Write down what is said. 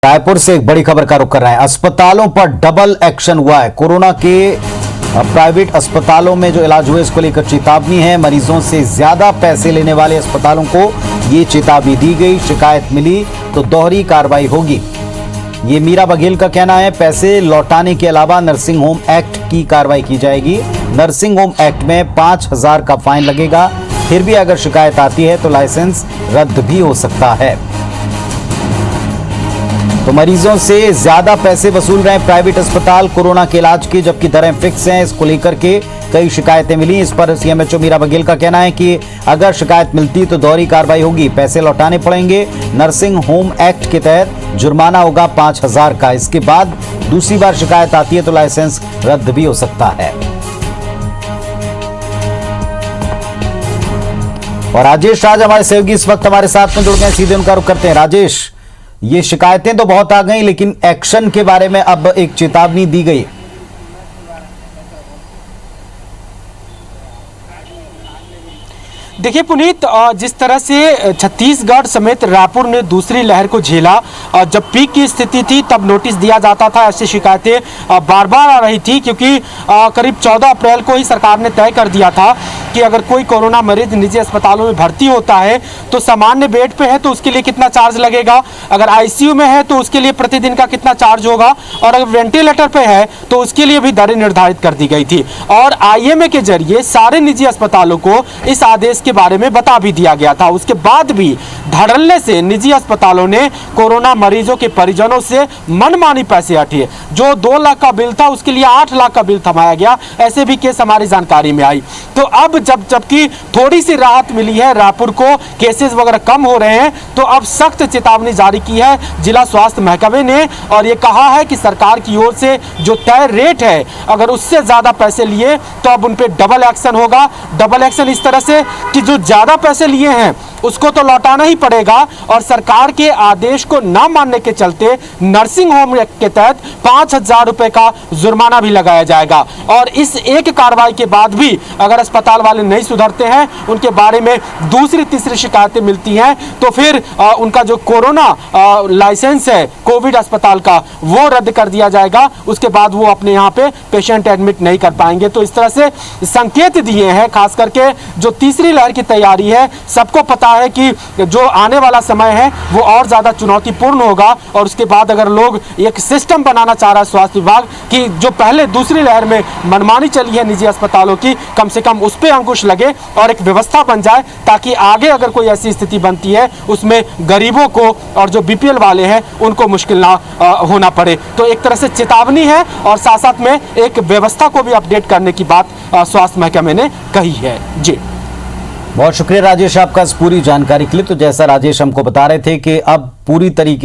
रायपुर से एक बड़ी खबर का रुख कर रहे हैं। अस्पतालों पर डबल एक्शन हुआ है। कोरोना के प्राइवेट अस्पतालों में जो इलाज हुए इसको लेकर चेतावनी है। मरीजों से ज्यादा पैसे लेने वाले अस्पतालों को ये चेतावनी दी गई। शिकायत मिली तो दोहरी कार्रवाई होगी, ये मीरा बघेल का कहना है। पैसे लौटाने के अलावा नर्सिंग होम एक्ट की कार्रवाई की जाएगी। नर्सिंग होम एक्ट में 5,000 का फाइन लगेगा। फिर भी अगर शिकायत आती है तो लाइसेंस रद्द भी हो सकता है। तो मरीजों से ज्यादा पैसे वसूल रहे हैं प्राइवेट अस्पताल कोरोना के इलाज की, जबकि दरें फिक्स हैं। इसको लेकर के कई शिकायतें मिली। इस पर सीएमएचओ मीरा बघेल का कहना है कि अगर शिकायत मिलती तो दोहरी कार्रवाई होगी, पैसे लौटाने पड़ेंगे। नर्सिंग होम एक्ट के तहत जुर्माना होगा 5,000 का। इसके बाद दूसरी बार शिकायत आती है तो लाइसेंस रद्द भी हो सकता है। और राजेश राज हमारे सहयोगी इस वक्त हमारे साथ में जुड़ गए, सीधे उनका रुख करते हैं। राजेश, ये शिकायतें तो बहुत आ गई, लेकिन एक्शन के बारे में अब एक चेतावनी दी गई। देखिए पुनीत, जिस तरह से छत्तीसगढ़ समेत रायपुर ने दूसरी लहर को झेला, जब पीक की स्थिति थी तब नोटिस दिया जाता था। ऐसी शिकायतें बार बार आ रही थी, क्योंकि करीब 14 अप्रैल को ही सरकार ने तय कर दिया था कि अगर कोई कोरोना मरीज निजी अस्पतालों में भर्ती होता है तो सामान्य बेड पे है तो उसके लिए कितना चार्ज लगेगा, अगर आईसीयू में है तो उसके लिए प्रतिदिन का कितना चार्ज होगा, और अगर वेंटिलेटर पे है तो उसके लिए भी दरें निर्धारित कर दी गई थी। और आईएमए के जरिए सारे निजी अस्पतालों को इस आदेश के बारे में बता भी दिया गया था। उसके बाद भी धड़ल्ले से निजी अस्पतालों ने कोरोना मरीजों के परिजनों से मनमानी पैसे हटिए। जो 2 लाख का बिल था उसके लिए 8 लाख का बिल थमाया गया। ऐसे भी केस हमारी जानकारी में आई। तो अब जबकि थोड़ी सी राहत मिली है, रायपुर को केसेस वगैरह कम हो रहे हैं, तो अब सख्त चेतावनी जारी की है जिला स्वास्थ्य महकमे ने, और ये कहा है कि सरकार की ओर से जो तय रेट है अगर उससे ज्यादा पैसे लिए तो अब उन पे डबल एक्शन होगा। डबल एक्शन इस तरह से कि जो ज्यादा पैसे लिए हैं उसको तो लौटाना ही पड़ेगा, और सरकार के आदेश को न मानने के चलते नर्सिंग होम के तहत 5,000 रुपए का जुर्माना भी लगाया जाएगा। और इस एक कार्रवाई के बाद भी अगर अस्पताल वाले नहीं सुधरते हैं, उनके बारे में दूसरी तीसरी शिकायतें मिलती हैं, तो फिर उनका जो कोरोना लाइसेंस है कोविड अस्पताल का वो रद्द कर दिया जाएगा। उसके बाद वो अपने यहाँ पे पेशेंट एडमिट नहीं कर पाएंगे। तो इस तरह से संकेत दिए हैं, खास करके जो तीसरी लहर की तैयारी है। सबको पता है कि जो आने वाला समय है वो और ज्यादा चुनौतीपूर्ण होगा, और उसके बाद अगर लोग एक सिस्टम बनाना चाह रहा है स्वास्थ्य विभाग कि जो पहले दूसरी लहर में मनमानी चली है निजी अस्पतालों की, कम से कम उस पर अंकुश लगे और एक व्यवस्था बन जाए, ताकि आगे अगर कोई ऐसी स्थिति बनती है उसमें गरीबों को और जो बीपीएल वाले हैं उनको मुश्किल ना होना पड़े। तो एक तरह से चेतावनी है, और साथ साथ में एक व्यवस्था को भी अपडेट करने की बात स्वास्थ्य महकमे ने कही है। जी बहुत शुक्रिया राजेश आपका इस पूरी जानकारी के लिए। तो जैसा राजेश हमको बता रहे थे कि अब पूरी तरीके